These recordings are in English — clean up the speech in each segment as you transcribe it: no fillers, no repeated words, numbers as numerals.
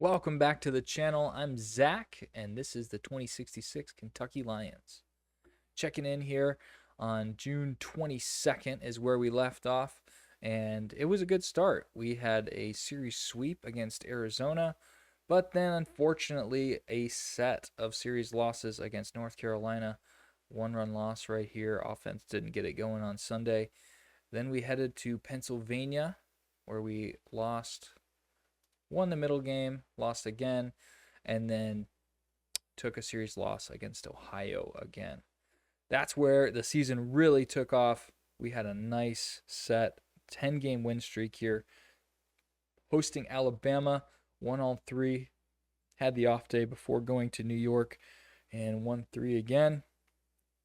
Welcome back to the channel. I'm Zach, and this is the 2066 Kentucky Lions. Checking in here on June 22nd is where we left off, and it was a good start. We had a series sweep against Arizona, but then unfortunately a set of series losses against North Carolina. One-run loss right here. Offense didn't get it going on Sunday. Then we headed to Pennsylvania, where we won the middle game, lost again, and then took a series loss against Ohio again. That's where the season really took off. We had a nice set 10-game win streak here. Hosting Alabama, won all three, had the off day before going to New York, and won three again.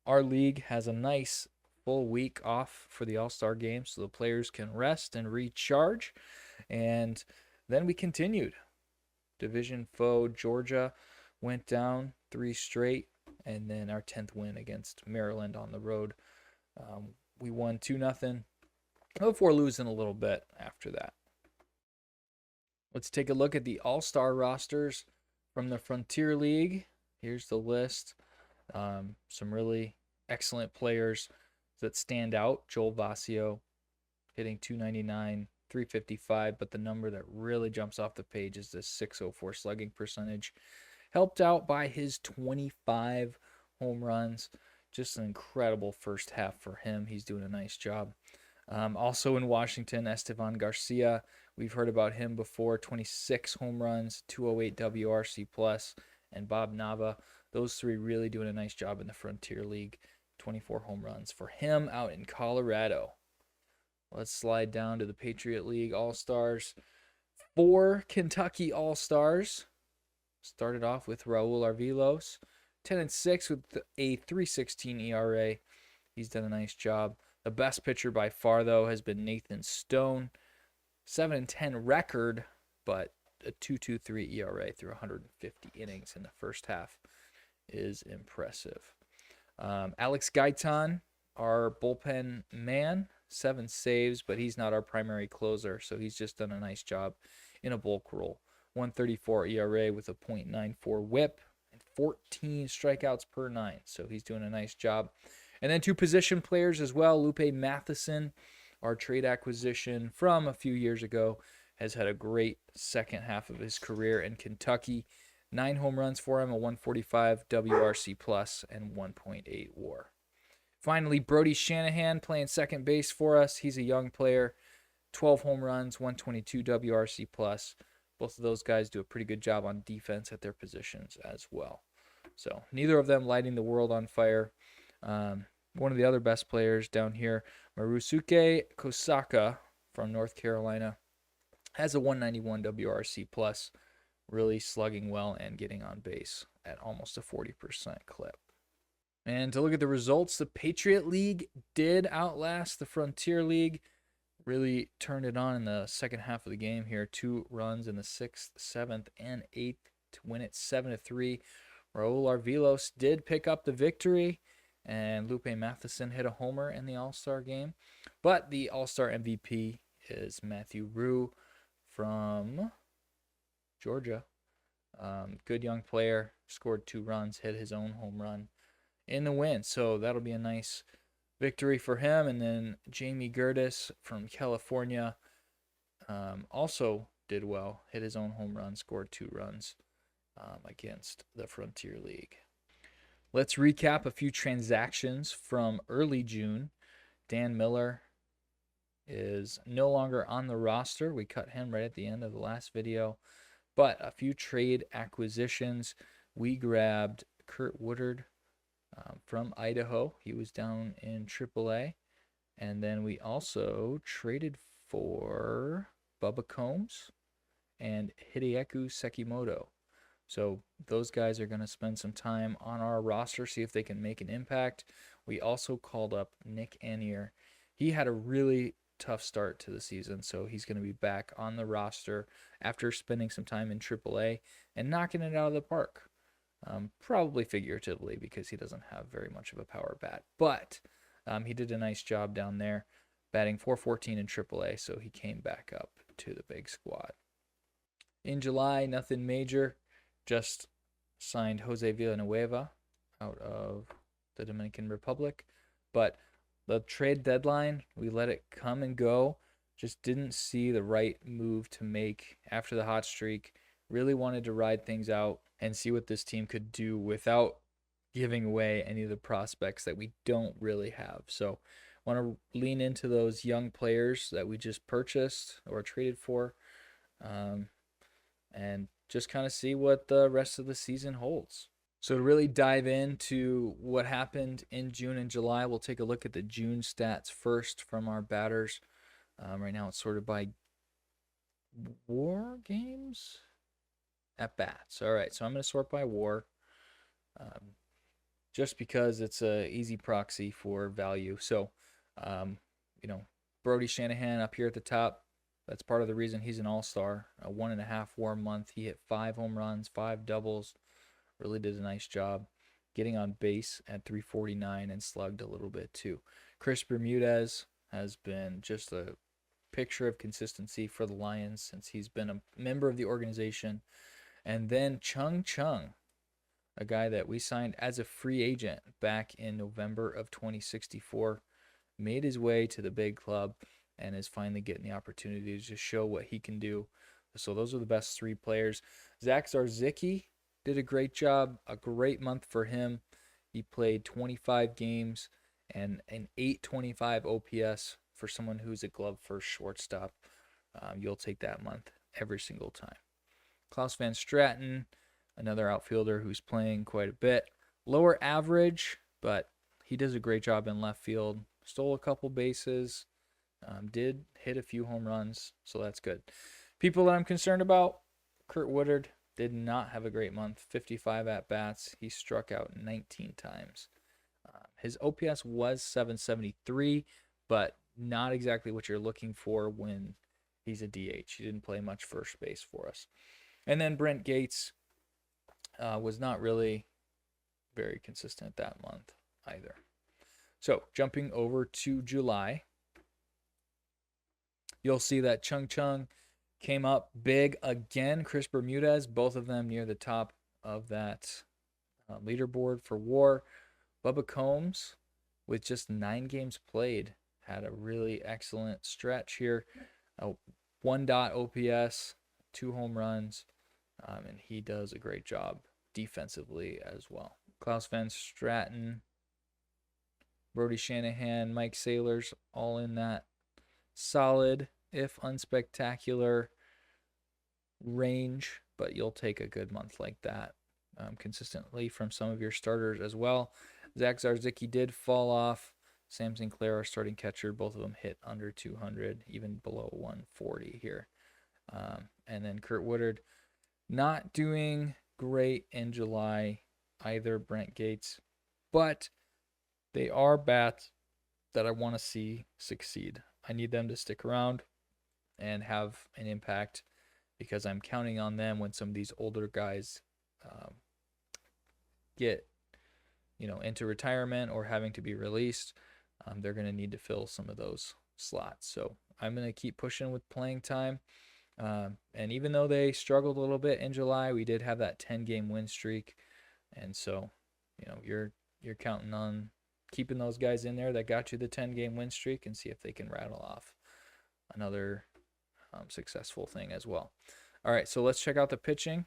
Our league has a nice full week off for the All-Star game, so the players can rest and recharge. And then we continued. Division foe Georgia went down 3 straight, and then our 10th win against Maryland on the road. We won 2-0 before losing a little bit after that. Let's take a look at the All-Star rosters from the Frontier League. Here's the list. Some really excellent players that stand out. Joel Vasio hitting .299, 355, but the number that really jumps off the page is this 604 slugging percentage, helped out by his 25 home runs. Just an incredible first half for him. He's doing a nice job. Also in Washington, Estevan Garcia, we've heard about him before, 26 home runs, 208 WRC plus, and Bob Nava. Those three really doing a nice job in the Frontier League. 24 home runs for him out in Colorado. Let's slide down to the Patriot League All-Stars. 4 Kentucky All-Stars. Started off with Raul Arvilos, 10-6 with a 3.16 ERA. He's done a nice job. The best pitcher by far, though, has been Nathan Stone. 7-10 record, but a 2.23 ERA through 150 innings in the first half is impressive. Alex Gaitan, our bullpen man, 7 saves, but he's not our primary closer, so he's just done a nice job in a bulk role. 134 ERA with a .94 whip and 14 strikeouts per 9, so he's doing a nice job. And then 2 position players as well. Lupe Matheson, our trade acquisition from a few years ago, has had a great second half of his career in Kentucky. 9 home runs for him, a 145 WRC plus, and 1.8 WAR. Finally, Brody Shanahan playing second base for us. He's a young player. 12 home runs, 122 WRC plus. Both of those guys do a pretty good job on defense at their positions as well. So neither of them lighting the world on fire. One of the other best players down here, Marusuke Kosaka from North Carolina, has a 191 WRC plus, really slugging well and getting on base at almost a 40% clip. And to look at the results, the Patriot League did outlast the Frontier League. Really turned it on in the second half of the game here. 2 runs in the 6th, 7th, and 8th to win it 7-3. Raul Arvilos did pick up the victory, and Lupe Matheson hit a homer in the All-Star game. But the All-Star MVP is Matthew Rue from Georgia. Good young player, scored 2 runs, hit his own home run in the win. So that'll be a nice victory for him. And then Jamie Gertis from California also did well, hit his own home run, scored 2 runs against the Frontier League. Let's recap a few transactions from early June. Dan Miller is no longer on the roster. We cut him right at the end of the last video. But a few trade acquisitions. We grabbed Kurt Woodard from Idaho. He was down in AAA. And then we also traded for Bubba Combs and Hideki Sekimoto. So those guys are going to spend some time on our roster, see if they can make an impact. We also called up Nick Annier. He had a really tough start to the season, so he's going to be back on the roster after spending some time in AAA and knocking it out of the park. Probably figuratively, because he doesn't have very much of a power bat. But he did a nice job down there, batting .414 in AAA, so he came back up to the big squad. In July, nothing major, just signed Jose Villanueva out of the Dominican Republic. But the trade deadline, we let it come and go. Just didn't see the right move to make after the hot streak. Really wanted to ride things out and see what this team could do without giving away any of the prospects that we don't really have. So, want to lean into those young players that we just purchased or traded for, and just kind of see what the rest of the season holds. So, to really dive into what happened in June and July, we'll take a look at the June stats first from our batters. Right now, it's sorted by WAR games at bats. All right, so I'm going to sort by WAR. Just because it's a easy proxy for value. So, Brody Shanahan up here at the top. That's part of the reason he's an all-star. A 1.5 WAR month. He hit 5 home runs, 5 doubles. Really did a nice job getting on base at 349 and slugged a little bit too. Chris Bermudez has been just a picture of consistency for the Lions since he's been a member of the organization. And then Chung Chung, a guy that we signed as a free agent back in November of 2064, made his way to the big club and is finally getting the opportunity to just show what he can do. So those are the best 3 players. Zach Zarzicki did a great job, a great month for him. He played 25 games and an 825 OPS for someone who's a glove first shortstop. You'll take that month every single time. Klaus Van Straten, another outfielder who's playing quite a bit. Lower average, but he does a great job in left field. Stole a couple bases, did hit a few home runs, so that's good. People that I'm concerned about, Kurt Woodard did not have a great month. 55 at-bats. He struck out 19 times. His OPS was 773, but not exactly what you're looking for when he's a DH. He didn't play much first base for us. And then Brent Gates was not really very consistent that month either. So jumping over to July, you'll see that Chung Chung came up big again. Chris Bermudez, both of them near the top of that leaderboard for WAR. Bubba Combs, with just 9 games played, had a really excellent stretch here. 1 OPS, 2 home runs, and he does a great job defensively as well. Klaus Van Straten, Brody Shanahan, Mike Sailors, all in that solid, if unspectacular, range, but you'll take a good month like that consistently from some of your starters as well. Zach Zarzicki did fall off. Sam Sinclair, our starting catcher, both of them hit under 200, even below 140 here. And then Kurt Woodard, not doing great in July either. Brent Gates, but they are bats that I want to see succeed. I need them to stick around and have an impact because I'm counting on them when some of these older guys get into retirement or having to be released. They're going to need to fill some of those slots. So I'm going to keep pushing with playing time. And even though they struggled a little bit in July, we did have that 10-game win streak. And so, you're counting on keeping those guys in there that got you the 10-game win streak and see if they can rattle off another successful thing as well. All right, so let's check out the pitching.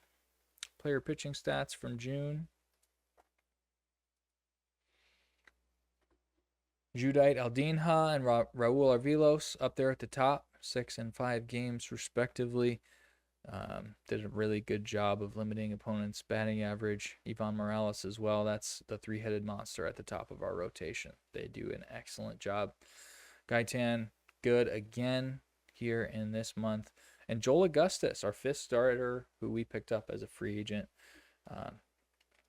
Player pitching stats from June. Judite Aldinha and Raul Arvilos up there at the top, 6 and 5 games respectively. Did a really good job of limiting opponents' batting average. Ivan Morales as well. That's the 3-headed monster at the top of our rotation. They do an excellent job. Gaitan, good again here in this month. And Joel Augustus, our 5th starter, who we picked up as a free agent.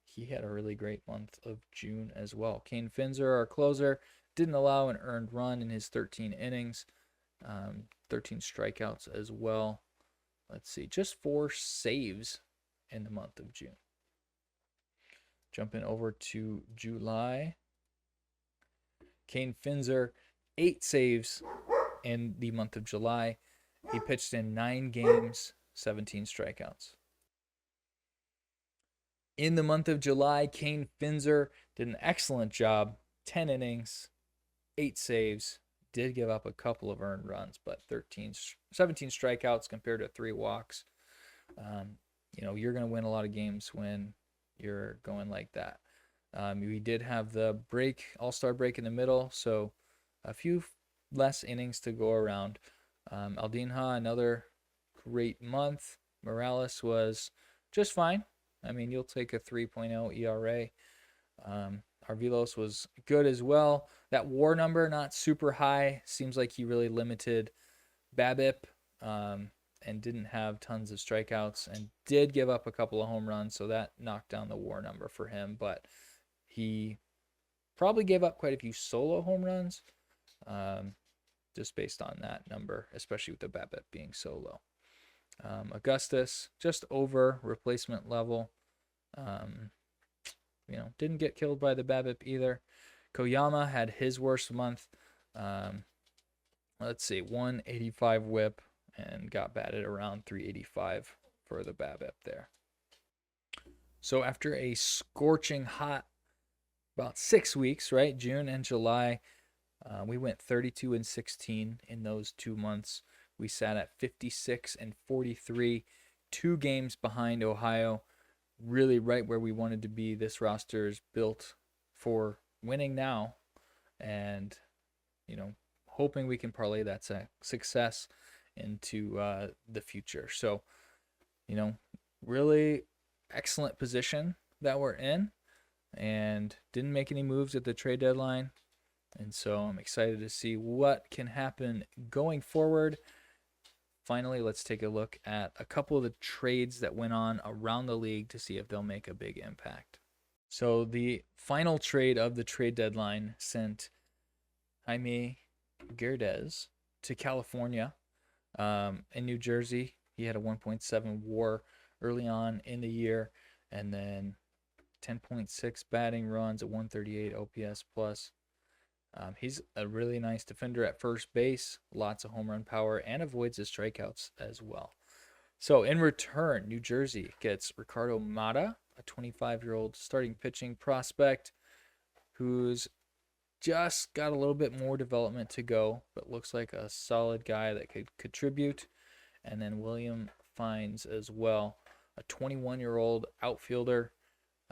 He had a really great month of June as well. Kane Finzer, our closer, didn't allow an earned run in his 13 innings. 13 strikeouts as well. Let's see, just 4 saves in the month of June. Jumping over to July. Kane Finzer, 8 saves in the month of July. He pitched in 9 games, 17 strikeouts. In the month of July, Kane Finzer did an excellent job. 10 innings, 8 saves, did give up a couple of earned runs, but 17 strikeouts compared to 3 walks. You're going to win a lot of games when you're going like that. We did have the all-star break in the middle, so a few less innings to go around. Aldinha, another great month. Morales was just fine. I mean, you'll take a 3.0 ERA. Arvilos was good as well. That WAR number, not super high. Seems like he really limited BABIP and didn't have tons of strikeouts and did give up a couple of home runs, so that knocked down the WAR number for him. But he probably gave up quite a few solo home runs just based on that number, especially with the BABIP being so low. Augustus, just over replacement level. Didn't get killed by the BABIP either. Koyama had his worst month. 185 whip and got batted around 385 for the BABIP there. So after a scorching hot about 6 weeks, right, June and July, we went 32-16 in those 2 months. We sat at 56-43, 2 games behind Ohio, really right where we wanted to be. This roster is built for winning now and, hoping we can parlay that success into the future. So, really excellent position that we're in and didn't make any moves at the trade deadline. And so I'm excited to see what can happen going forward. Finally, let's take a look at a couple of the trades that went on around the league to see if they'll make a big impact. So the final trade of the trade deadline sent Jaime Guedes to California. In New Jersey, he had a 1.7 WAR early on in the year, and then 10.6 batting runs, a 138 OPS plus. He's a really nice defender at first base, lots of home run power, and avoids the strikeouts as well. So in return, New Jersey gets Ricardo Mata, a 25-year-old starting pitching prospect who's just got a little bit more development to go, but looks like a solid guy that could contribute. And then William Fines as well, a 21-year-old outfielder,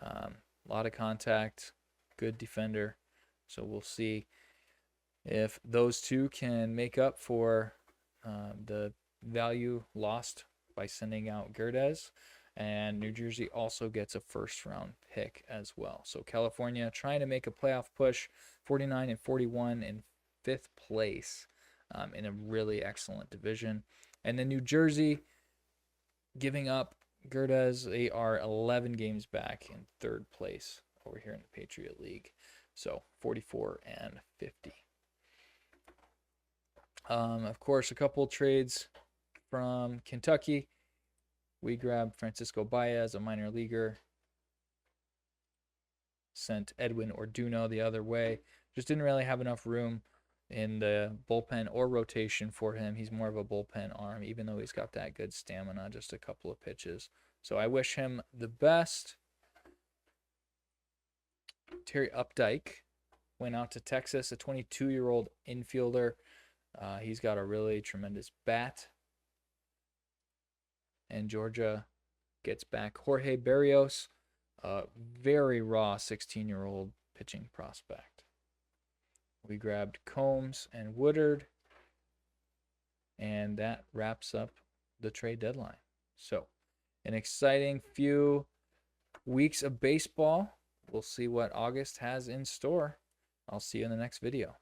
a lot of contact, good defender. So we'll see if those two can make up for the value lost by sending out Guedes. And New Jersey also gets a first-round pick as well. So California trying to make a playoff push, 49-41 in 5th place in a really excellent division. And then New Jersey giving up Guedes. They are 11 games back in 3rd place over here in the Patriot League. So 44-50. Of course, a couple trades from Kentucky. We grabbed Francisco Baez, a minor leaguer. Sent Edwin Orduno the other way. Just didn't really have enough room in the bullpen or rotation for him. He's more of a bullpen arm, even though he's got that good stamina, just a couple of pitches. So I wish him the best. Terry Updike went out to Texas, a 22-year-old infielder. He's got a really tremendous bat. And Georgia gets back Jorge Berrios, a very raw 16-year-old pitching prospect. We grabbed Combs and Woodard, and that wraps up the trade deadline. So, an exciting few weeks of baseball. We'll see what August has in store. I'll see you in the next video.